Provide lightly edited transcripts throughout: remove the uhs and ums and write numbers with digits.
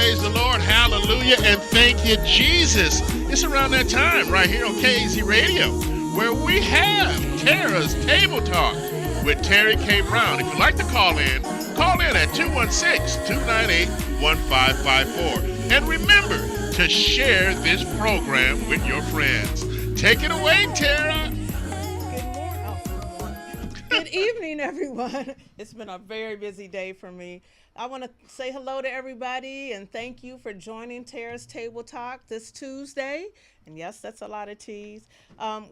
Praise the Lord. Hallelujah. And thank you, Jesus. It's around that time right here on KAZ Radio where we have Tara's Table Talk with Terrikay Brown. If you'd like to call in at 216-298-1554. And remember to share this program with your friends. Take it away, Tara. Good evening, everyone. It's been a very busy day for me. I want to say hello to everybody and thank you for joining Tara's Table Talk this Tuesday. And yes, that's a lot of T's.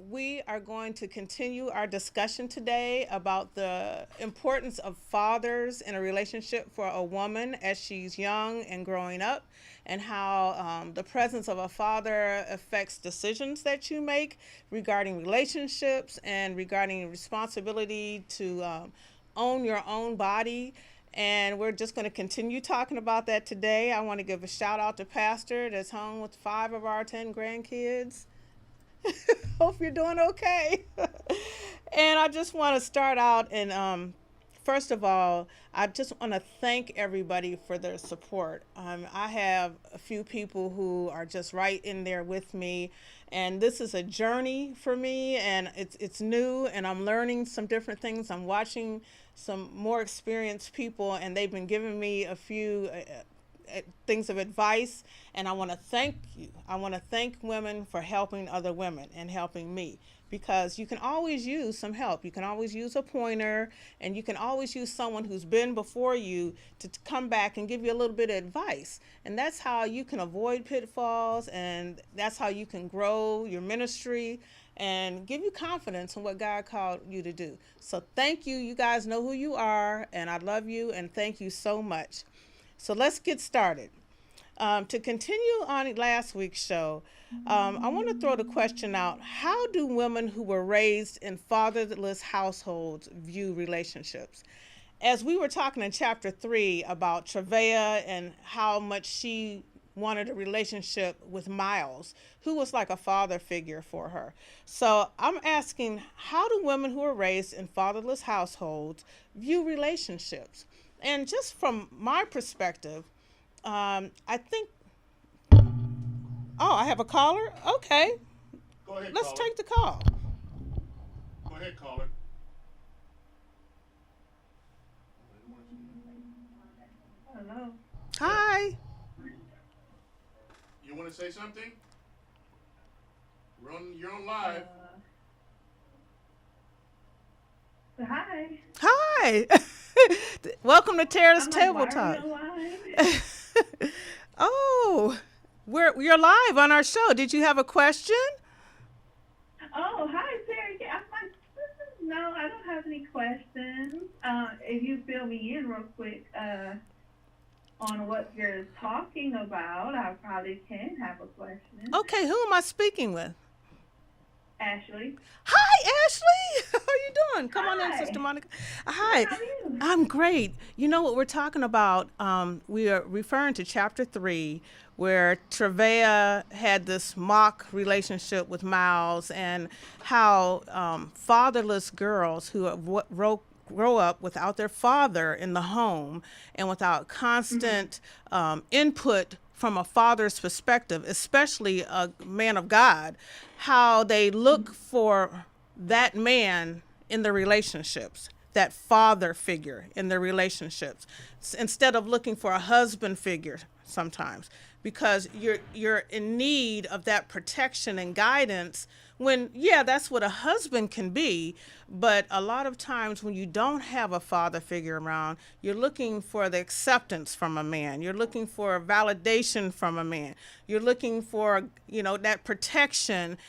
We are going to continue our discussion today about the importance of fathers in a relationship for a woman as she's young and growing up, and how the presence of a father affects decisions that you make regarding relationships and regarding responsibility to own your own body. And we're just going to continue talking about that today. I want to give a shout out to Pastor that's home with 5 of our 10 grandkids. Hope you're doing okay. And I just want to start out and first of all, I just want to thank everybody for their support. I have a few people who are just right in there with me, and this is a journey for me, and it's new, and I'm learning some different things. I'm watching some more experienced people, and they've been giving me a few things of advice, and I want to thank you. I want to thank women for helping other women and helping me, because you can always use some help. You can always use a pointer, and you can always use someone who's been before you to come back and give you a little bit of advice. And that's how you can avoid pitfalls, and that's how you can grow your ministry and give you confidence in what God called you to do. So thank you. You guys know who you are, and I love you, and thank you so much. So let's get started. To continue on last week's show, I want to throw the question out: how do women who were raised in fatherless households view relationships? As we were talking in chapter 3 about Travaya and how much she wanted a relationship with Miles, who was like a father figure for her. So I'm asking, how do women who are raised in fatherless households view relationships? And just from my perspective, I think, I have a caller? Okay. Go ahead, Let's caller. take the call. Go ahead, caller. Hello. Hi. You want to say something? You're on live. Hi. Hi. Welcome to Tara's I'm Table like, Talk. why are you live? Oh, you're live on our show. Did you have a question? Oh, hi, Terry. I'm like, no, I don't have any questions. If you fill me in real quick on what you're talking about, I probably can have a question. Okay, who am I speaking with? Ashley. Hi, Ashley. How are you doing? Come on in, Hi. Sister Monica. Hi. How are you? I'm great. You know what we're talking about? We are referring to chapter 3, where Travaya had this mock relationship with Miles, and how fatherless girls who grow up without their father in the home and without constant input from a father's perspective, especially a man of God, how they look for that man in the relationships, that father figure in their relationships, instead of looking for a husband figure sometimes, because you're in need of that protection and guidance when, yeah, that's what a husband can be, but a lot of times when you don't have a father figure around, you're looking for the acceptance from a man. You're looking for validation from a man. You're looking for, that protection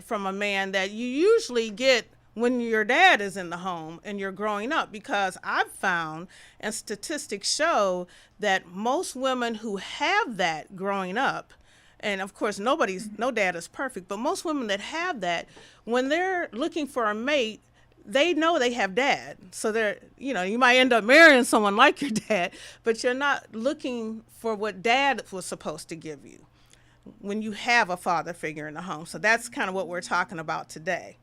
from a man that you usually get when your dad is in the home and you're growing up, because I've found, and statistics show, that most women who have that growing up, and of course no dad is perfect, but most women that have that, when they're looking for a mate, they know they have dad. So they're, you might end up marrying someone like your dad, but you're not looking for what dad was supposed to give you when you have a father figure in the home. So that's kind of what we're talking about today.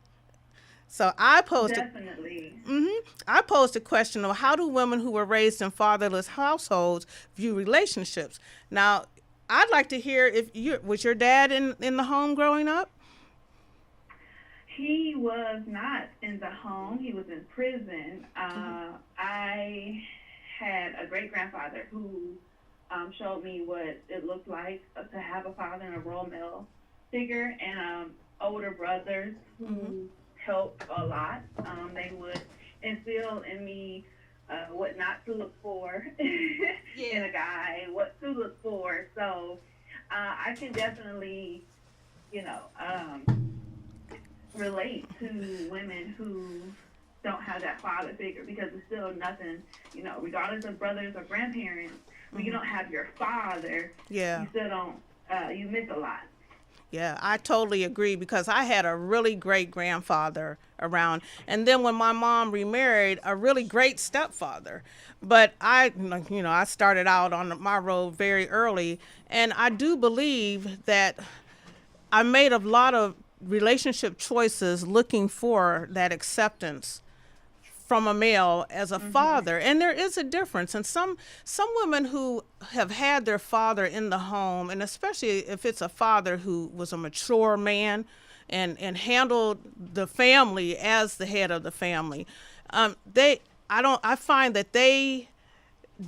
So I posed Definitely. I posed a question of how do women who were raised in fatherless households view relationships? Now, I'd like to hear if you was your dad in the home growing up? He was not in the home. He was in prison. I had a great grandfather who showed me what it looked like to have a father and a role model figure, and older brothers who helped a lot. They would instill in me what not to look for in a guy, what to look for. So I can definitely, you know, relate to women who don't have that father figure, because it's still nothing, regardless of brothers or grandparents, when you don't have your father, Yeah. you still don't, you miss a lot. Yeah, I totally agree because I had a really great grandfather around. And then when my mom remarried, a really great stepfather. But I started out on my road very early. And I do believe that I made a lot of relationship choices looking for that acceptance from a male as a father, and there is a difference. And some women who have had their father in the home, and especially if it's a father who was a mature man and handled the family as the head of the family, I find that they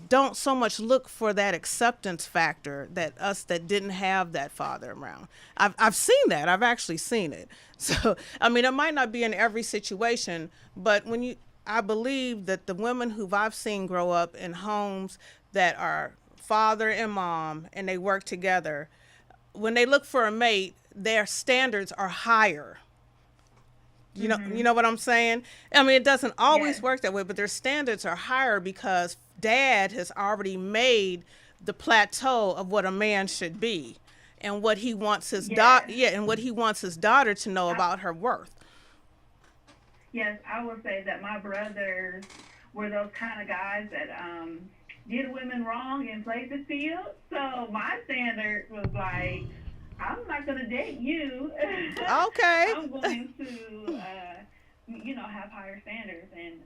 don't so much look for that acceptance factor that us that didn't have that father around. I've seen that. I've actually seen it. So I mean, it might not be in every situation, but I believe that the women who I've seen grow up in homes that are father and mom and they work together, when they look for a mate, their standards are higher. You know what I'm saying? I mean, it doesn't always Yes. work that way, but their standards are higher because dad has already made the plateau of what a man should be and what he wants his Yes. and what he wants his daughter to know I, about her worth. yes, I will say that my brothers were those kind of guys that did women wrong and played the field. So my standard was like, I'm not going to date you. Okay. I'm going to, have higher standards and,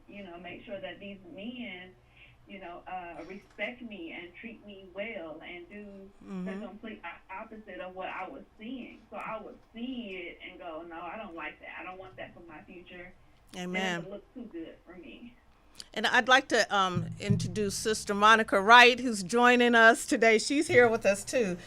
make sure that these men, respect me and treat me well and do the complete opposite of what I was seeing. So I would see it and go, no, I don't like that. I don't want that for my future. Amen. It doesn't look too good for me. And I'd like to introduce Sister Monica Wright, who's joining us today. She's here with us too.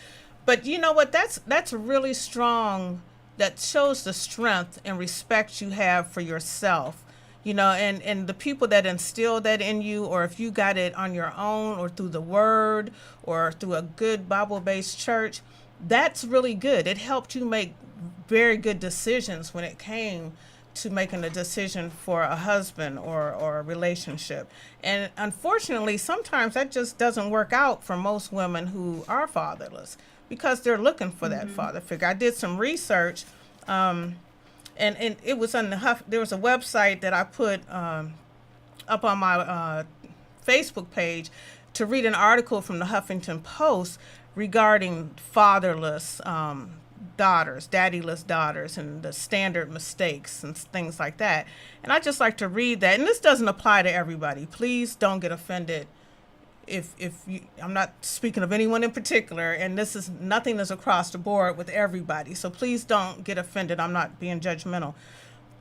But you know what? That's really strong. That shows the strength and respect you have for yourself. And the people that instill that in you, or if you got it on your own or through the word or through a good Bible-based church, that's really good. It helped you make very good decisions when it came to making a decision for a husband or a relationship. And unfortunately, sometimes that just doesn't work out for most women who are fatherless because they're looking for that father figure. I did some research, and it was on there was a website that I put up on my Facebook page to read an article from the Huffington Post regarding fatherless daughters, daddyless daughters, and the standard mistakes and things like that. And I just like to read that. And this doesn't apply to everybody. Please don't get offended if you, I'm not speaking of anyone in particular, and nothing is across the board with everybody. So please don't get offended. I'm not being judgmental.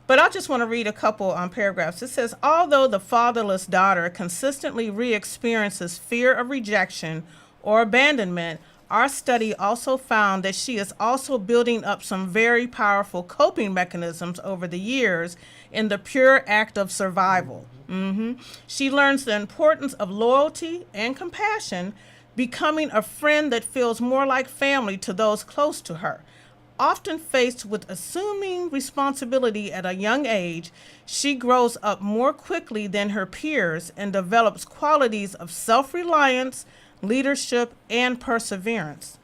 But I just want to read a couple paragraphs. It says, although the fatherless daughter consistently re-experiences fear of rejection or abandonment, our study also found that she is also building up some very powerful coping mechanisms over the years in the pure act of survival. She learns the importance of loyalty and compassion, becoming a friend that feels more like family to those close to her. Often faced with assuming responsibility at a young age, she grows up more quickly than her peers and develops qualities of self-reliance, leadership, and perseverance.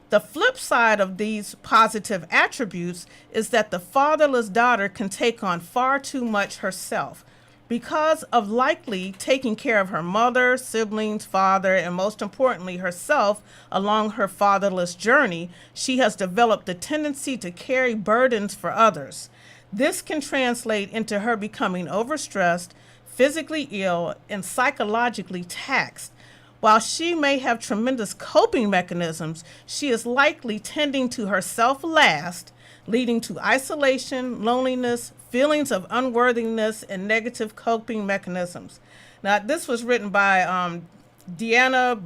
The flip side of these positive attributes is that the fatherless daughter can take on far too much herself. Because of likely taking care of her mother, siblings, father, and most importantly herself along her fatherless journey, she has developed the tendency to carry burdens for others. This can translate into her becoming overstressed, physically ill, and psychologically taxed. While she may have tremendous coping mechanisms, she is likely tending to herself last, leading to isolation, loneliness, feelings of unworthiness, and negative coping mechanisms. Now, this was written by Deanna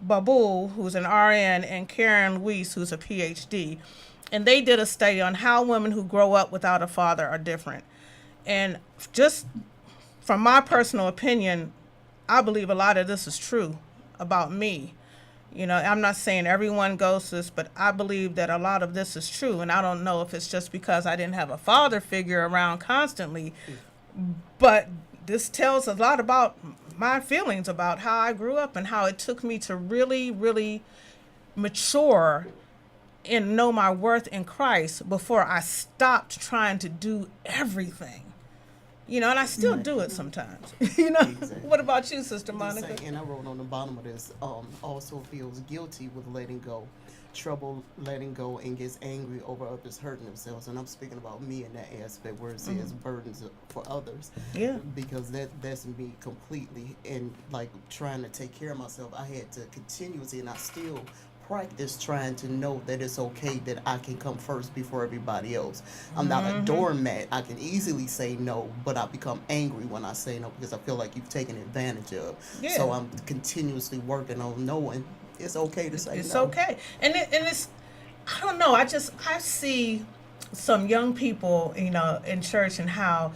Babul, who's an RN, and Karen Weiss, who's a PhD. And they did a study on how women who grow up without a father are different. And just from my personal opinion, I believe a lot of this is true about me. You know, I'm not saying everyone goes this, but I believe that a lot of this is true. And I don't know if it's just because I didn't have a father figure around constantly, but this tells a lot about my feelings about how I grew up and how it took me to really, really mature and know my worth in Christ before I stopped trying to do everything. You know, and I still do it sometimes. You know, exactly. What about you, Sister Monica? And I wrote on the bottom of this, also feels guilty with letting go, trouble letting go, and gets angry over others hurting themselves. And I'm speaking about me in that aspect where it says burdens for others. Yeah. Because that's me completely. And like trying to take care of myself, I had to continuously, and I still practice trying to know that it's okay that I can come first before everybody else. I'm not a doormat. I can easily say no, but I become angry when I say no because I feel like you've taken advantage of. Yeah. So I'm continuously working on knowing it's okay to say no. It's okay. And it's, I don't know, I see some young people, you know, in church and how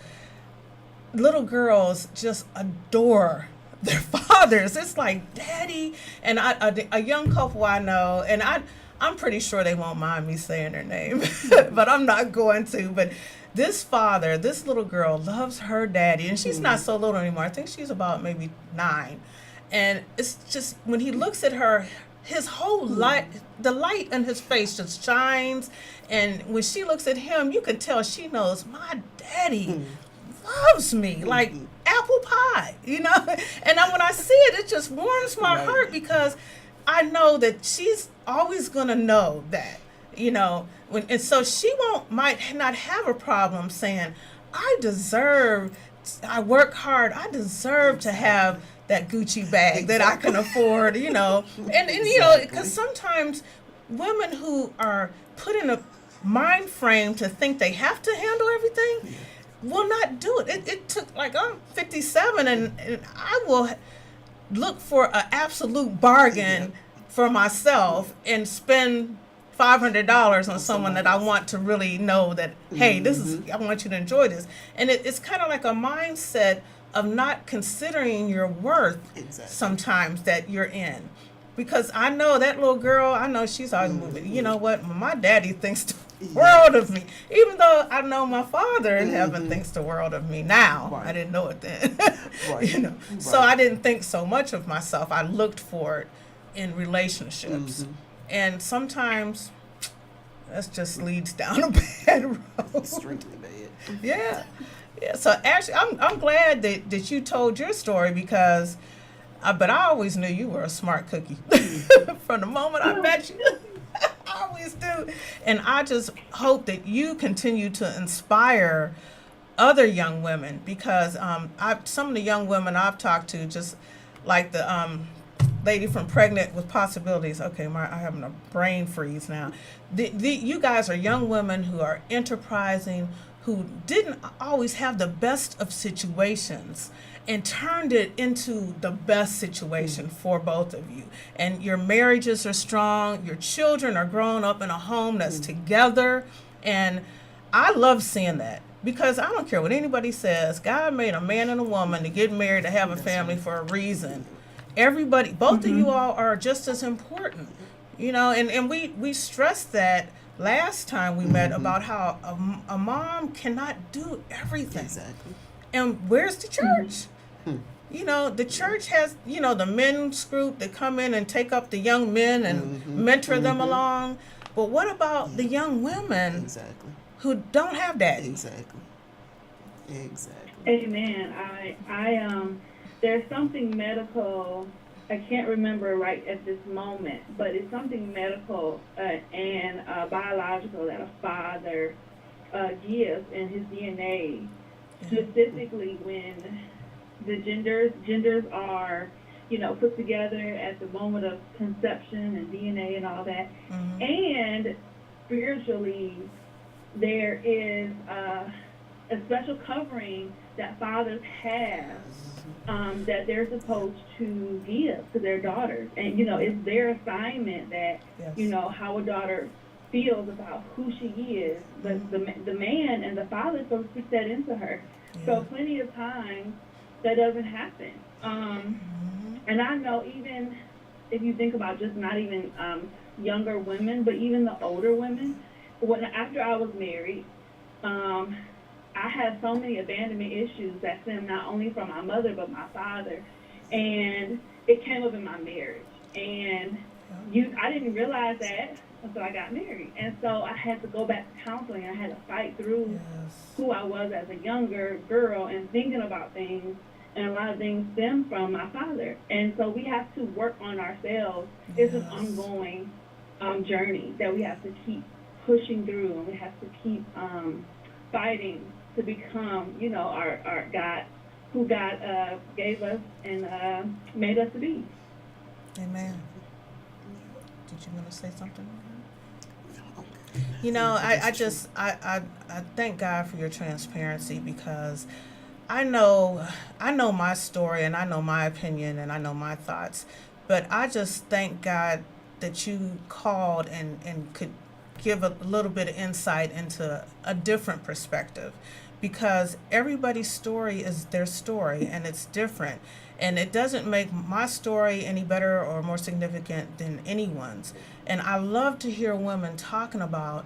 little girls just adore their fathers. It's like daddy. And a young couple I know, and I'm pretty sure they won't mind me saying their name, but I'm not going to. But this little girl loves her daddy, and she's not so little anymore. I think she's about maybe 9. And it's just when he looks at her, his whole light, the light in his face just shines. And when she looks at him, you can tell she knows my daddy loves me like apple pie, you know. And when I see it, it just warms my heart because I know that she's always gonna know that, you know. And so she might not have a problem saying, I work hard, I deserve to have that Gucci bag that I can afford, you know. And you know, because sometimes women who are put in a mind frame to think they have to handle everything will not do it. It took, like, I'm 57 and I will look for an absolute bargain for myself and spend $500 on someone that I want to really know that, hey, I want you to enjoy this. And it's kind of like a mindset of not considering your worth sometimes that you're in. Because I know that little girl, I know she's always moving. You know what? My daddy thinks the world of me. Even though I know my father in heaven thinks the world of me now. Right. I didn't know it then. You know? Right. So I didn't think so much of myself. I looked for it in relationships. And sometimes that just leads down a bad road. Extremely bad. Yeah. So actually, I'm glad that you told your story because, but I always knew you were a smart cookie from the moment I met you. I always do. And I just hope that you continue to inspire other young women because some of the young women I've talked to, just like the lady from Pregnant with Possibilities. Okay, I'm having a brain freeze now. You guys are young women who are enterprising, who didn't always have the best of situations and turned it into the best situation for both of you. And your marriages are strong. Your children are growing up in a home that's together. And I love seeing that because I don't care what anybody says. God made a man and a woman to get married, to have a family for a reason. Everybody, both of you all are just as important, you know, and we stressed that last time we met about how a mom cannot do everything. Exactly. And where's the church? You know, the church has, you know, the men's group that come in and take up the young men and mentor them along. But what about the young women who don't have daddies? Exactly. Amen. I there's something medical, I can't remember right at this moment, but it's something medical and biological that a father gives in his DNA, specifically when the genders are, put together at the moment of conception and DNA and all that. Mm-hmm. And spiritually, there is a special covering that fathers have that they're supposed to give to their daughters. And, it's their assignment that, how a daughter feels about who she is, but the man and the father is supposed to speak that into her. So plenty of times that doesn't happen. And I know, even if you think about just not even younger women, but even the older women, after I was married, I had so many abandonment issues that stemmed not only from my mother but my father, and it came up in my marriage. And I didn't realize that until I got married, and so I had to go back to counseling. I had to fight through who I was as a younger girl and thinking about things, and a lot of things stem from my father. And so we have to work on ourselves. It's an ongoing journey that we have to keep pushing through, and we have to keep fighting to become, our God, who God gave us and made us to be. Amen. Did you want to say something? I thank God for your transparency, because I know my story, and I know my opinion, and I know my thoughts, but I just thank God that you called and could give a little bit of insight into a different perspective, because everybody's story is their story, and it's different, and it doesn't make my story any better or more significant than anyone's. And I love to hear women talking about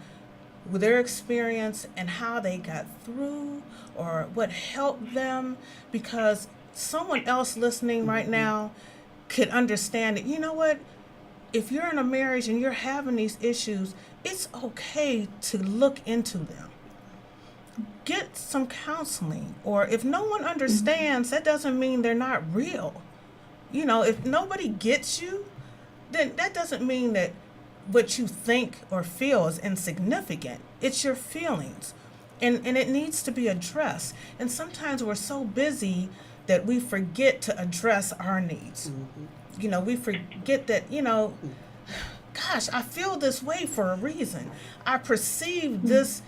their experience and how they got through or what helped them, because someone else listening right now could understand it. You know what? If you're in a marriage and you're having these issues, it's okay to look into them. Get some counseling. Or if no one understands, that doesn't mean they're not real. If nobody gets you, then that doesn't mean that what you think or feel is insignificant. It's your feelings. And it needs to be addressed. And sometimes we're so busy that we forget to address our needs. We forget that, gosh, I feel this way for a reason. I perceive this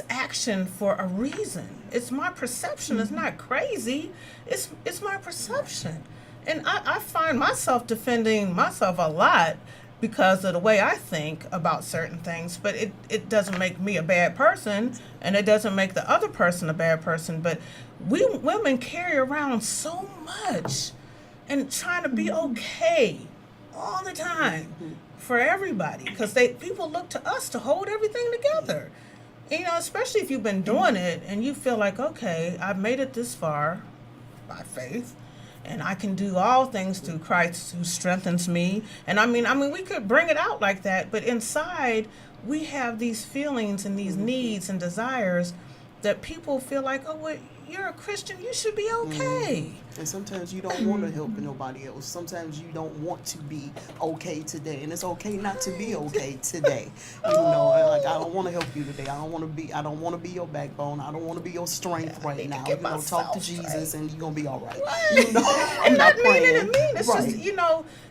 action for a reason. It's my perception. It's not crazy. It's my perception. And I find myself defending myself a lot because of the way I think about certain things, but it doesn't make me a bad person, and it doesn't make the other person a bad person. But we women carry around so much and trying to be okay all the time for everybody, because people look to us to hold everything together. Especially if you've been doing it and you feel like, okay, I've made it this far by faith, and I can do all things through Christ who strengthens me. And I mean, we could bring it out like that, but inside we have these feelings and these needs and desires that people feel like, oh, well, you're a Christian, you should be okay. And sometimes you don't want to help nobody else. Sometimes you don't want to be okay today, and it's okay not to be okay today. Like, I don't want to help you today. I don't want to be your backbone. I don't want to be your strength right now. Talk to Jesus, and you're gonna be all right. I'm not meaning it mean. It's just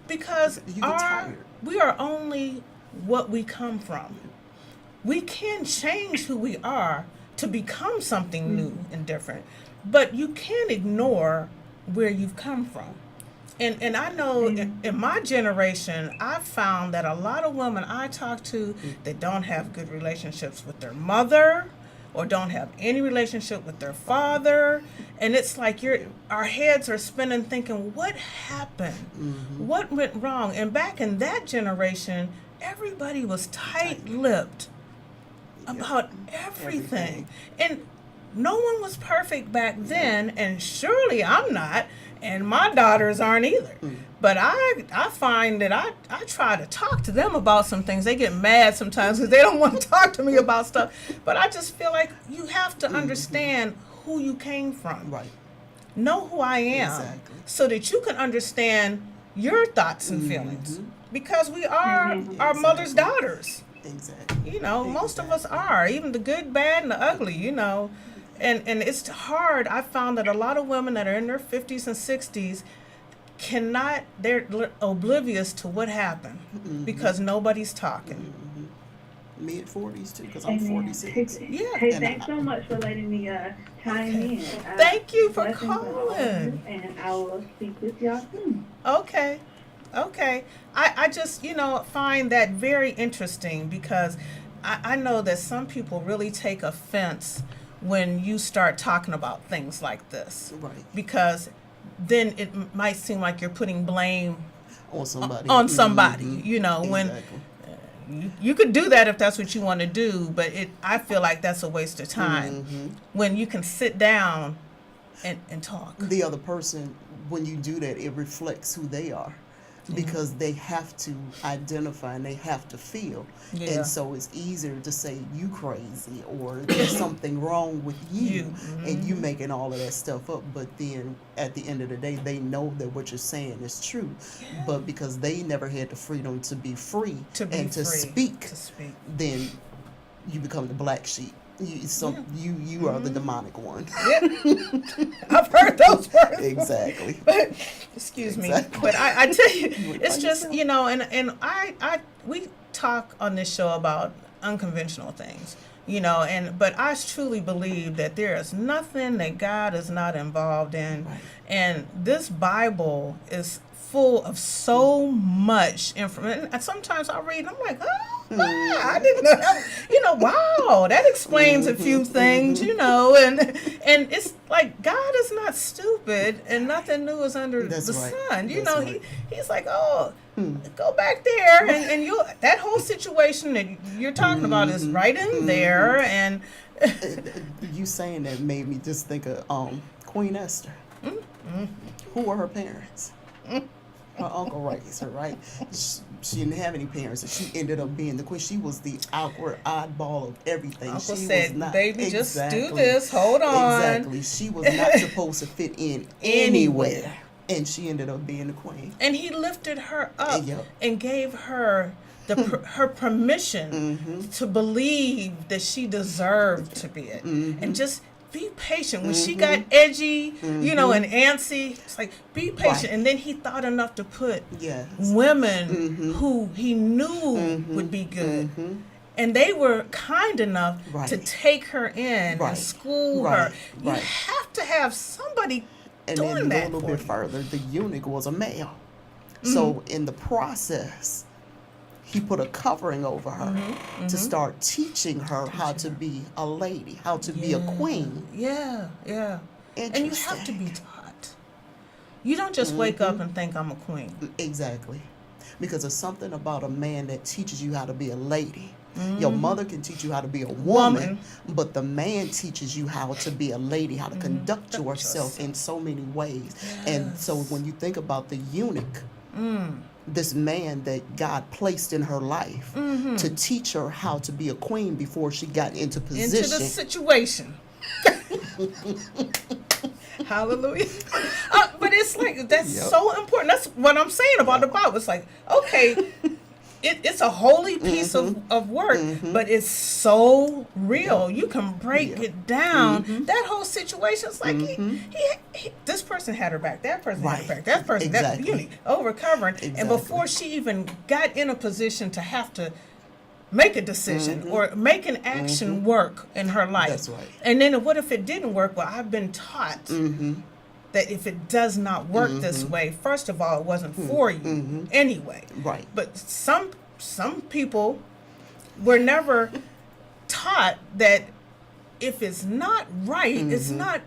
because we are only what we come from. We can change who we are to become something new and different, but you can't ignore where you've come from. And I know in my generation, I've found that a lot of women I talk to that don't have good relationships with their mother, or don't have any relationship with their father, and it's like our heads are spinning thinking, what happened? What went wrong? And back in that generation, everybody was tight-lipped about everything. And no one was perfect back then, and surely I'm not, and my daughters aren't either. But I find that I try to talk to them about some things. They get mad sometimes because they don't want to talk to me about stuff. But I just feel like you have to understand who you came from. Right. Know who I am, so that you can understand your thoughts and feelings. Because we are our mother's daughters. Exactly. You know, most of us are, even the good, bad, and the ugly, you know. And it's hard. I found that a lot of women that are in their 50s and 60s cannot, they're oblivious to what happened because nobody's talking. Mid 40s too, because I'm Amen. 46. Yeah. Hey, And thanks so much for letting me chime in. Thank you for Blessings on all of calling. you, and I will speak with y'all soon. Okay. Okay. I just, you know, find that very interesting because I know that some people really take offense when you start talking about things like this. Right. Because then it might seem like you're putting blame On somebody. on somebody, you know, when Exactly. you could do that if that's what you want to do, but I feel like that's a waste of time when you can sit down and talk. The other person, when you do that, it reflects who they are. Because they have to identify and they have to feel. Yeah. And so it's easier to say you crazy or there's something wrong with you and you making all of that stuff up. But then at the end of the day, they know that what you're saying is true. But because they never had the freedom to be free and to speak, then you become the black sheep. You are the demonic one. I've heard those words. Exactly. But excuse me. But I tell you, it's just, you know, and we talk on this show about unconventional things, you know, but I truly believe that there is nothing that God is not involved in. Right. And this Bible is full of so much information. And sometimes I read and I'm like, I didn't know that. You know, wow, that explains a few things, you know, and it's like God is not stupid and nothing new is under the sun. You know, he's like, go back there and you that whole situation that you're talking about is right in there. And you saying that made me just think of Queen Esther. Who were her parents? Her uncle raised her, right? She didn't have any parents, and she ended up being the queen. She was the awkward oddball of everything. Uncle she said, was not, baby, just do this. Hold on. Exactly. She was not supposed to fit in anywhere. And she ended up being the queen. And he lifted her up and gave her her permission to believe that she deserved to be it. And just be patient. When she got edgy, you know, and antsy, it's like, be patient. Right. And then he thought enough to put women who he knew would be good. And they were kind enough to take her in and school her. You have to have somebody doing that. And then a little bit further, the eunuch was a male. So in the process, he put a covering over her to start teaching her how to be a lady, how to be a queen. Yeah. And you have to be taught. You don't just wake up and think I'm a queen. Exactly. Because there's something about a man that teaches you how to be a lady. Your mother can teach you how to be a woman, but the man teaches you how to be a lady, how to conduct yourself in so many ways. And so when you think about the eunuch, this man that God placed in her life to teach her how to be a queen before she got into position. Into the situation. Hallelujah. But it's like, that's so important. That's what I'm saying about the Bible. It's like, okay, it's a holy piece of work, but it's so real. You can break it down. That whole situation is like, this person had her back, that person had her back, that person, that unit, over covering. And before she even got in a position to have to make a decision or make an action work in her life. That's right. And then what if it didn't work? Well, I've been taught that if it does not work this way, first of all, it wasn't for you anyway. Right. But some people were never taught that if it's not right, it's not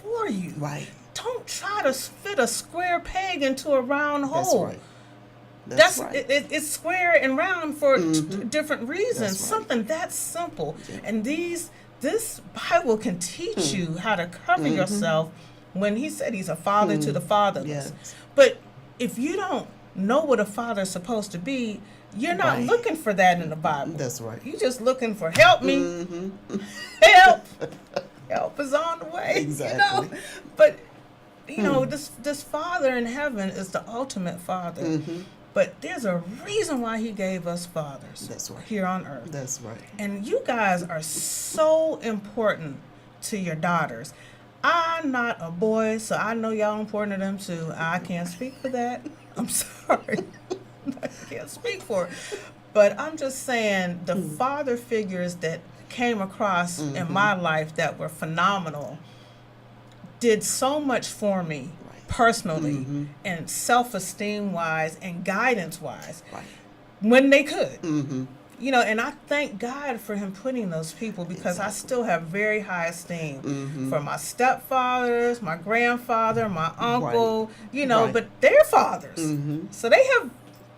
for you. Right. Don't try to fit a square peg into a round hole. That's right. That's right. It's square and round for different reasons. Something that simple. And this Bible can teach you how to cover yourself. When he said he's a father to the fatherless. But if you don't know what a father is supposed to be, you're not looking for that in the Bible. That's right. You're just looking for help me. Help. Help is on the way. Exactly. You know? But you know, this Father in heaven is the ultimate Father. But there's a reason why he gave us fathers That's right. here on earth. That's right. And you guys are so important to your daughters. I'm not a boy, so I know y'all important to them too. I can't speak for that. I'm sorry. I can't speak for it. But I'm just saying the father figures that came across in my life that were phenomenal did so much for me personally and self-esteem wise and guidance wise when they could. You know, and I thank God for him putting those people because I still have very high esteem for my stepfathers, my grandfather, my uncle, you know, but they're fathers. So they have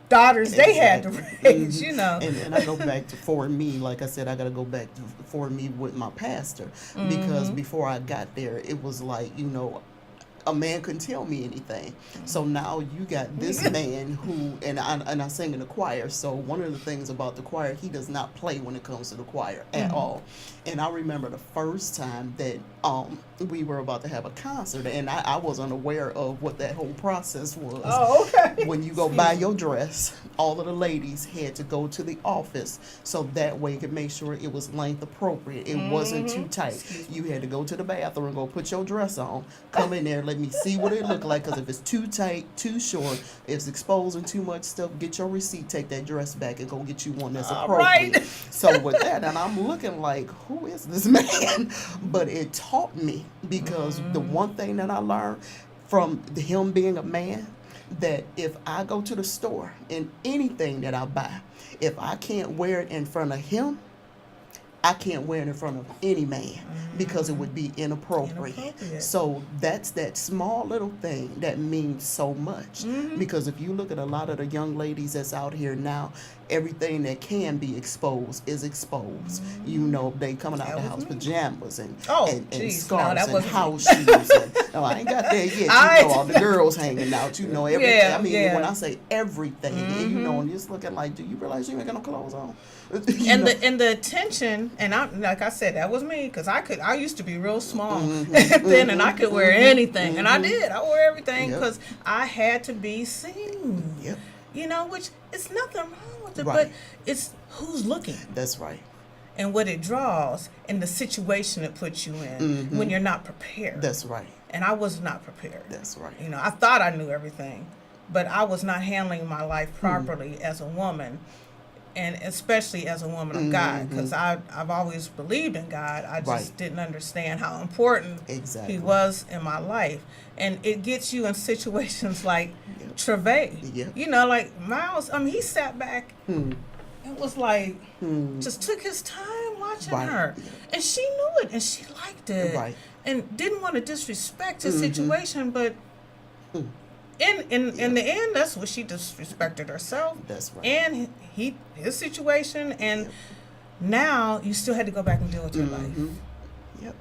daughters they had to raise, you know. And I go back to, for me, like I said, I got to go back to, for me with my pastor, because before I got there, it was like, you know, a man couldn't tell me anything. So now you got this man who, and I sing in the choir, so one of the things about the choir, he does not play when it comes to the choir at all. And I remember the first time that we were about to have a concert, and I wasn't aware of what that whole process was. Oh, okay. When you go buy your dress, all of the ladies had to go to the office so that way you could make sure it was length appropriate. It wasn't too tight. You had to go to the bathroom and go put your dress on, come in there, let me see what it looked like, because if it's too tight, too short, if it's exposing too much stuff, get your receipt, take that dress back, and go get you one that's appropriate. So with that, and I'm looking like, who is this man? But it taught me, because the one thing that I learned from him being a man, that if I go to the store and anything that I buy, if I can't wear it in front of him, I can't wear it in front of any man, because it would be inappropriate. So that's that small little thing that means so much. Because if you look at a lot of the young ladies that's out here now, everything that can be exposed is exposed. You know, they coming out the house pajamas and scarves and house shoes. And, no, I ain't got there yet. You know, all the girls hanging out. You know, everything. I mean, when I say everything, and you know, and just looking like, do you realize you ain't got no clothes on? And the attention, and I, like I said, that was me, because I used to be real small then, and I could wear anything, and I wore everything because I had to be seen. You know, which is nothing wrong with it, but it's who's looking. That's right. And what it draws, and the situation it puts you in when you're not prepared. That's right. And I was not prepared. That's right. You know, I thought I knew everything, but I was not handling my life properly as a woman. And especially as a woman of God, because I've always believed in God. I just didn't understand how important He was in my life. And it gets you in situations like Travay. You know, like Miles, he sat back and was like, just took his time watching her. And she knew it, and she liked it. And didn't want to disrespect his situation, but... In the end, that's what she disrespected herself. That's right. And his situation, and now you still had to go back and deal with your life. Yep.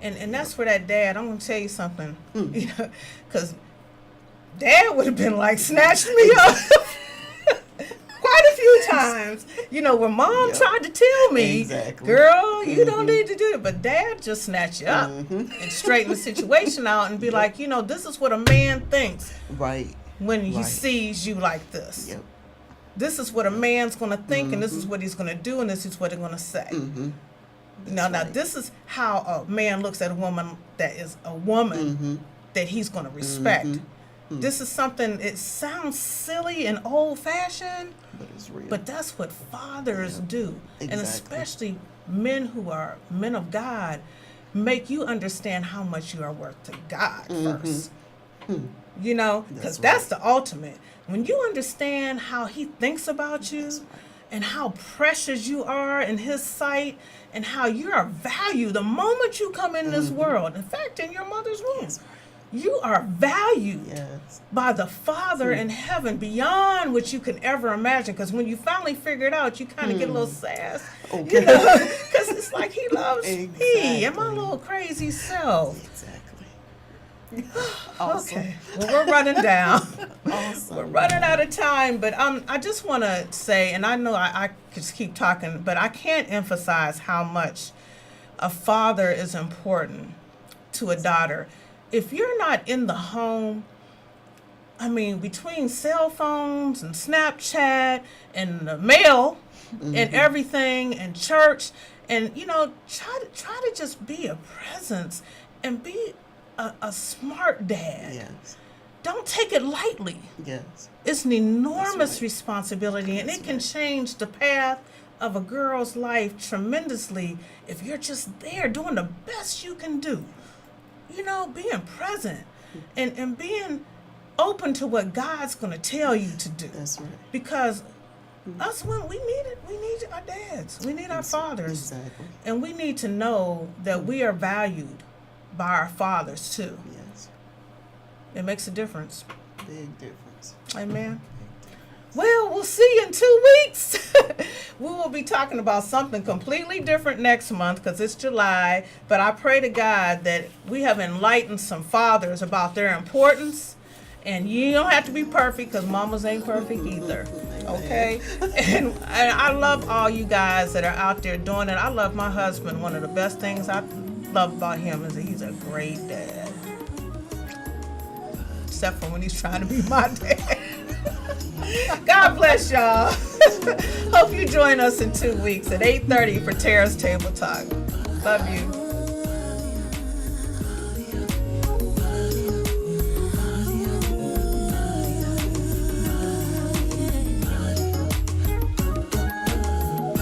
And that's for that dad. I'm gonna tell you something, you know, because Dad would have been like, snatched me up quite a few times. You know, when Mom tried to tell me, girl, you don't need to do it, but Dad just snatch you up and straighten the situation out and be like, you know, this is what a man thinks when he sees you like this. This is what a man's going to think, and this is what he's going to do, and this is what he's going to say. Now, this is how a man looks at a woman that is a woman that he's going to respect. This is something, it sounds silly and old-fashioned, but it's real. But that's what fathers do. And especially men who are men of God, make you understand how much you are worth to God first. You know, because that's the ultimate. When you understand how He thinks about you and how precious you are in His sight and how you are valued the moment you come in this world, in fact, in your mother's womb. You are valued by the Father in heaven beyond what you can ever imagine. Because when you finally figure it out, you kind of get a little sass. You know, because it's like He loves me and my little crazy self. Okay, well, we're running down. We're running out of time. But I just want to say, and I know I just keep talking, but I can't emphasize how much a father is important to a daughter. If you're not in the home, I mean, between cell phones and Snapchat and the mail and everything and church, and try to just be a presence and be a smart dad. Yes. Don't take it lightly. Yes. It's an enormous right. responsibility, and That's it can right. change the path of a girl's life tremendously if you're just there doing the best you can do. Being present and being open to what God's going to tell you to do. That's right. Because us women, we need our dads. We need our fathers. Exactly. And we need to know that we are valued by our fathers too. Yes. It makes a difference. Big difference. Amen. Well, we'll see you in 2 weeks. We will be talking about something completely different next month because it's July. But I pray to God that we have enlightened some fathers about their importance. And you don't have to be perfect because mamas ain't perfect either. Okay? And I love all you guys that are out there doing it. I love my husband. One of the best things I love about him is that he's a great dad. Except for when he's trying to be my dad. God bless y'all. Hope you join us in 2 weeks at 8:30 for Tara's Table Talk. Love you.